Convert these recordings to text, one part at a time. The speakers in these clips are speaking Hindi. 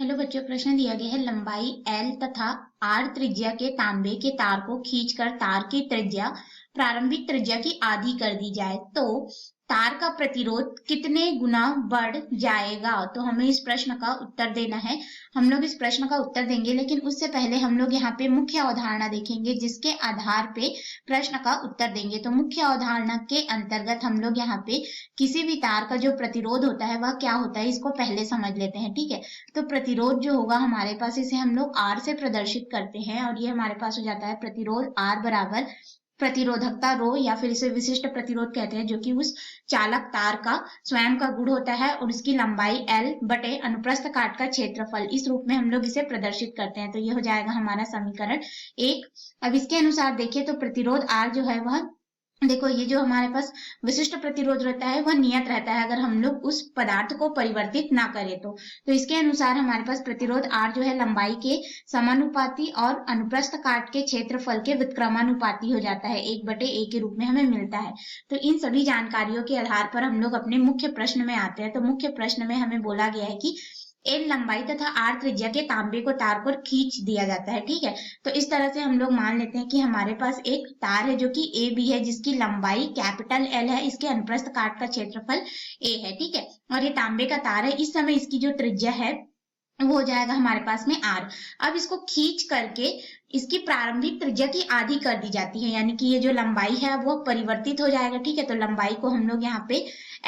हेलो बच्चों, प्रश्न दिया गया है लंबाई L तथा R त्रिज्या के तांबे के तार को खींचकर तार की त्रिज्या प्रारंभिक त्रिज्या की आधी कर दी जाए तो तार का प्रतिरोध कितने गुना बढ़ जाएगा। तो हमें इस प्रश्न का उत्तर देना है। हम लोग इस प्रश्न का उत्तर देंगे, लेकिन उससे पहले हम लोग यहाँ पे मुख्य अवधारणा देखेंगे जिसके आधार पे प्रश्न का उत्तर देंगे। तो मुख्य अवधारणा के अंतर्गत हम लोग यहाँ पे किसी भी तार का जो प्रतिरोध होता है वह क्या होता है इसको पहले समझ लेते हैं। ठीक है, तो प्रतिरोध जो होगा हमारे पास, इसे हम लोग R से प्रदर्शित करते हैं और ये हमारे पास हो जाता है प्रतिरोध R बराबर प्रतिरोधकता रो, या फिर इसे विशिष्ट प्रतिरोध कहते हैं, जो कि उस चालक तार का स्वयं का गुण होता है और उसकी लंबाई L बटे अनुप्रस्थ काट का क्षेत्रफल। इस रूप में हम लोग इसे प्रदर्शित करते हैं। तो ये हो जाएगा हमारा समीकरण 1। अब इसके अनुसार देखिए तो प्रतिरोध R जो है वह, देखो ये जो हमारे पास विशिष्ट प्रतिरोध रहता है वह नियत रहता है अगर हम लोग उस पदार्थ को परिवर्तित ना करें तो इसके अनुसार हमारे पास प्रतिरोध R जो है लंबाई के समानुपाती और अनुप्रस्थ काट के क्षेत्रफल के व्युत्क्रमानुपाती हो जाता है, 1/a के रूप में हमें मिलता है। तो इन सभी जानकारियों के आधार पर हम लोग अपने मुख्य प्रश्न में आते हैं। तो मुख्य प्रश्न में हमें बोला गया है कि L लंबाई तथा R त्रिज्या के तांबे को तार पर खींच दिया जाता है। ठीक है, तो इस तरह से हम लोग मान लेते हैं कि हमारे पास एक तार है जो कि AB है, जिसकी लंबाई कैपिटल L है, इसके अनुप्रस्थ काट का क्षेत्रफल A है। ठीक है, और ये तांबे का तार है। इस समय इसकी जो त्रिज्या है वो हो जाएगा हमारे पास में R। अब इसको खींच करके इसकी प्रारंभिक त्रिज्या की आधी कर दी जाती है, यानी कि ये जो लंबाई है वो परिवर्तित हो जाएगा। ठीक है, तो लंबाई को हम लोग यहाँ पे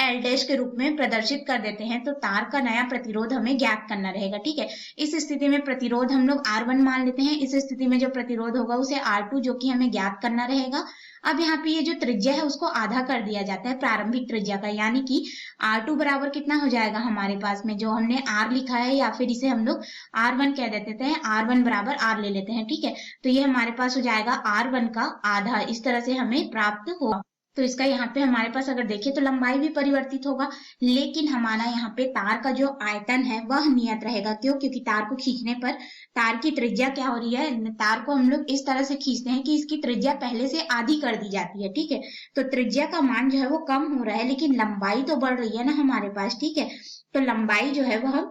L डैश के रूप में प्रदर्शित कर देते हैं। तो तार का नया प्रतिरोध हमें ज्ञात करना रहेगा। ठीक है, इस स्थिति में प्रतिरोध हम लोग R1 मान लेते हैं। इस स्थिति में जो प्रतिरोध होगा उसे R2 जो कि हमें ज्ञात करना रहेगा। अब यहाँ पे ये जो त्रिज्या है उसको आधा कर दिया जाता है प्रारंभिक त्रिज्या का, यानी कि R2 बराबर कितना हो जाएगा हमारे पास में, जो हमने R लिखा है या फिर इसे हम लोग R1 कह देते हैं, R1 बराबर R ले लेते हैं। ठीक है, तो ये हमारे पास हो जाएगा R1 का आधा। इस तरह से हमें प्राप्त होगा। तो इसका यहाँ पे हमारे पास अगर देखें तो लंबाई भी परिवर्तित होगा, लेकिन हमारा यहाँ पे तार का जो आयतन है वह नियत रहेगा। क्यों? क्योंकि तार को खींचने पर तार की त्रिज्या क्या हो रही है, तार को हम लोग इस तरह से खींचते हैं कि इसकी त्रिज्या पहले से आधी कर दी जाती है। ठीक है, तो त्रिज्या का मान जो है वो कम हो रहा है, लेकिन लंबाई तो बढ़ रही है ना हमारे पास। ठीक है, तो लंबाई जो है वह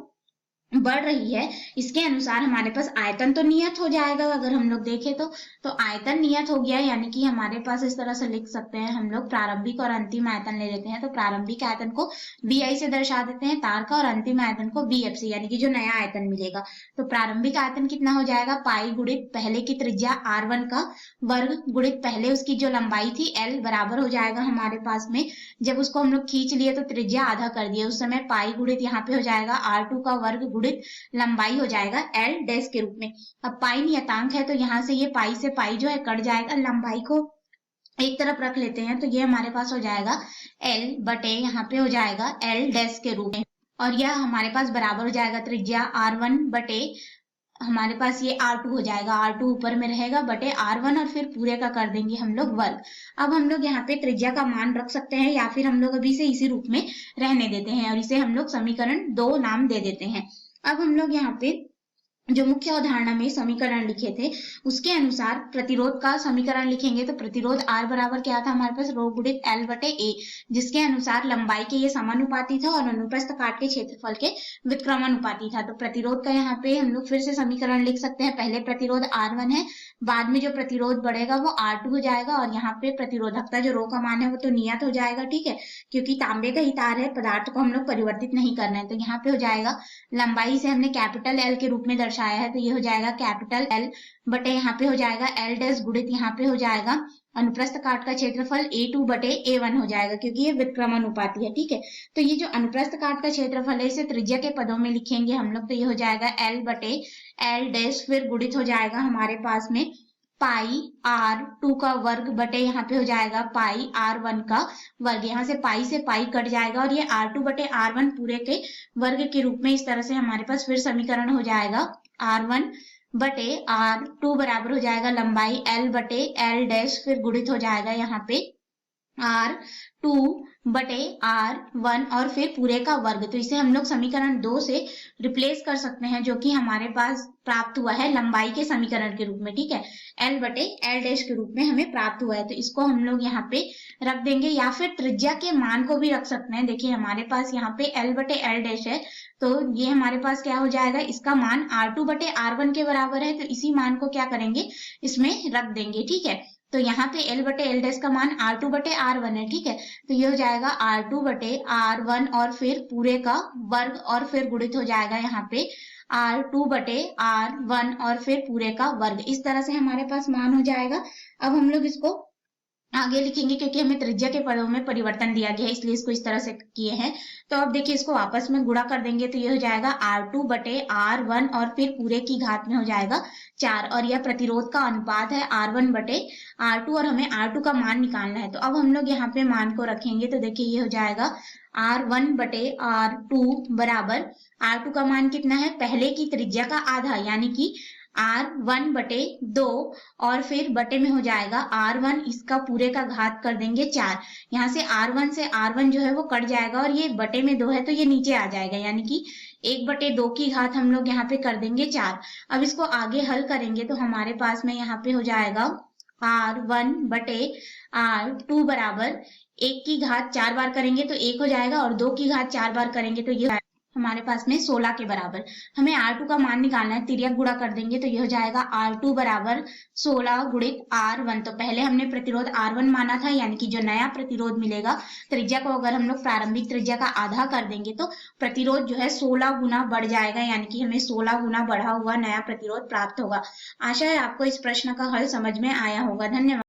बढ़ रही है। इसके अनुसार हमारे पास आयतन तो नियत हो जाएगा। अगर हम लोग देखें तो आयतन नियत हो गया, यानी कि हमारे पास इस तरह से लिख सकते हैं हम लोग, प्रारंभिक और अंतिम आयतन ले लेते हैं। तो प्रारंभिक आयतन को BI से दर्शा देते हैं तार का, और अंतिम आयतन को BF से, यानी कि जो नया आयतन मिलेगा। तो प्रारंभिक आयतन कितना हो जाएगा, पाई गुणित पहले की त्रिज्या R1 का वर्ग गुणित पहले उसकी जो लंबाई थी L बराबर हो जाएगा हमारे पास में, जब उसको हम लोग खींच लिए तो त्रिज्या आधा कर दिया, उस समय पाई गुणित यहाँ पे हो जाएगा R2 का वर्ग गुणित लंबाई हो जाएगा L डैश के रूप में। अब पाई नियतांक है तो यहाँ से ये पाई से पाई जो है कट जाएगा, लंबाई को एक तरफ रख लेते हैं। तो ये हमारे पास हो जाएगा L बटे यहाँ पे हो जाएगा L डैश के रूप में, और यह हमारे पास बराबर हो जाएगा त्रिज्या R1 बटे हमारे पास ये R2 हो जाएगा, R2 ऊपर में रहेगा बटे R1, और फिर पूरे का कर देंगे हम लोग वर्ग। अब हम लोग यहाँ पे त्रिज्या का मान रख सकते हैं, या फिर हम लोग अभी से इसी रूप में रहने देते हैं और इसे हम लोग समीकरण 2 नाम दे देते हैं। अब हम लोग यहाँ पे जो मुख्य अवधारणा में समीकरण लिखे थे उसके अनुसार प्रतिरोध का समीकरण लिखेंगे। तो प्रतिरोध R बराबर क्या था हमारे पास, रो गुणित L बटे A, जिसके अनुसार लंबाई के ये समानुपाती था और अनुप्रस्थ काट के क्षेत्रफल के व्युत्क्रमानुपाती था। तो प्रतिरोध का यहाँ पे हम लोग फिर से समीकरण लिख सकते हैं। पहले प्रतिरोध R1 है, बाद में जो प्रतिरोध बढ़ेगा वो R2 हो जाएगा, और यहाँ पे प्रतिरोधकता जो रो का मान है वो तो नियत हो जाएगा। ठीक है, क्योंकि तांबे का ही तार है, पदार्थ को हम लोग परिवर्तित नहीं करना है। तो यहाँ पे हो जाएगा लंबाई से हमने कैपिटल L के रूप में दर्शाया है, तो ये हो जाएगा कैपिटल L बटे यहाँ पे हो जाएगा L डैश गुणित यहाँ पे हो जाएगा अनुप्रस्थ काट का क्षेत्रफल A2 बटे A1 हो जाएगा, क्योंकि ये व्युत्क्रमानुपाती है। ठीक है, तो ये जो अनुप्रस्थ काट का क्षेत्रफल है इसे त्रिज्या के पदों में लिखेंगे हम लोग। तो ये हो जाएगा L बटे L डैश, फिर गुणित हो जाएगा हमारे पास में पाई R2 का वर्ग बटे यहाँ पे हो जाएगा पाई R1 का वर्ग। यहाँ से पाई कट जाएगा और ये R2 बटे R1 पूरे के वर्ग के रूप में, इस तरह से हमारे पास फिर समीकरण हो जाएगा R1 बटे R2 बराबर हो जाएगा लंबाई L बटे L डैश, फिर गुणित हो जाएगा यहाँ पे R2/R1 और फिर पूरे का वर्ग। तो इसे हम लोग समीकरण 2 से रिप्लेस कर सकते हैं, जो कि हमारे पास प्राप्त हुआ है लंबाई के समीकरण के रूप में, ठीक है, L/L' के रूप में हमें प्राप्त हुआ है। तो इसको हम लोग यहाँ पे रख देंगे, या फिर त्रिज्या के मान को भी रख सकते हैं। देखिए हमारे पास यहाँ पे L/L' है, तो ये हमारे पास क्या हो जाएगा, इसका मान R2/R1 के बराबर है, तो इसी मान को क्या करेंगे, इसमें रख देंगे, ठीक है। तो यहाँ पे L/L' का मान R2/R1 है, ठीक है। तो ये हो जाएगा R2/R1 और फिर पूरे का वर्ग और फिर गुणित हो जाएगा यहाँ पे R2/R1 और फिर पूरे का वर्ग। इस तरह से हमारे पास मान हो जाएगा। अब हम लोग इसको आगे लिखेंगे, क्योंकि हमें त्रिज्या के पदों में परिवर्तन दिया गया है, इसलिए इसको इस तरह से किए हैं। तो अब देखिए इसको आपस में गुणा कर देंगे, तो ये हो जाएगा R2/R1 और फिर पूरे की घात में हो जाएगा 4, और यह प्रतिरोध का अनुपात है R1/R2 और हमें R2 का मान निकालना है। तो अब हम लोग यहाँ पे मान को रखेंगे, तो देखिए ये हो जाएगा R1/R2 बराबर, R2 का मान कितना है, पहले की त्रिज्या का आधा यानी कि R1/2 और फिर बटे में हो जाएगा R1, इसका पूरे का घात कर देंगे 4। यहाँ से R1 से R1 जो है वो कट जाएगा और ये बटे में 2 है तो ये नीचे आ जाएगा, यानी कि 1/2 की घात हम लोग यहाँ पे कर देंगे 4। अब इसको आगे हल करेंगे तो हमारे पास में यहाँ पे हो जाएगा R1/R2 बराबर 1 की घात 4 बार करेंगे तो 1 हो जाएगा, और 2 की घात 4 बार करेंगे तो ये हमारे पास में 16 के बराबर। हमें R2 का मान निकालना है, तिर्यक गुणा कर देंगे तो ये हो जाएगा R2 बराबर 16 गुणित R1। तो पहले हमने प्रतिरोध R1 माना था, यानी कि जो नया प्रतिरोध मिलेगा, त्रिज्या को अगर हम लोग प्रारंभिक त्रिज्या का आधा कर देंगे तो प्रतिरोध जो है 16 गुना बढ़ जाएगा, यानी कि हमें 16 गुना बढ़ा हुआ नया प्रतिरोध प्राप्त होगा। आशा है आपको इस प्रश्न का हल समझ में आया होगा। धन्यवाद।